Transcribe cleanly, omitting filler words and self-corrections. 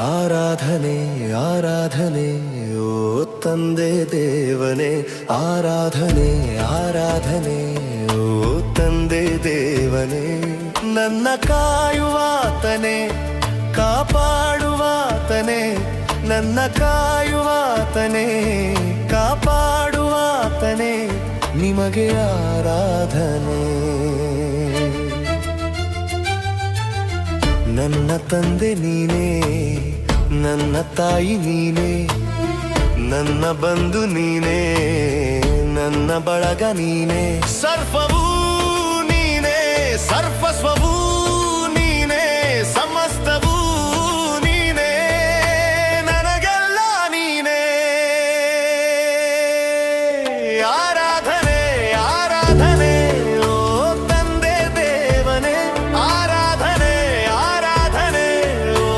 ಆರಾಧನೆ ಆರಾಧನೆ ಓ ತಂದೆ ದೇವನೇ, ಆರಾಧನೆ ಆರಾಧನೆ ಓ ತಂದೆ ದೇವನೇ. ನನ್ನ ಕಾಯುವಾತನೇ, ಕಾಪಾಡುವಾತನೇ, ನನ್ನ ಕಾಯುವಾತನೇ, ಕಾಪಾಡುವಾತನೇ, ನಿಮಗೆ ಆರಾಧನೆ. ನನ್ನ ತಂದೆ ನೀನೇ, ನನ್ನ ತಾಯಿ ನೀನೇ, ನನ್ನ ಬಂಧು ನೀನೇ, ನನ್ನ ಬಳಗ ನೀನೇ, ಸರ್ವವೂ ನೀನೇ, ಸರ್ವಸ್ವ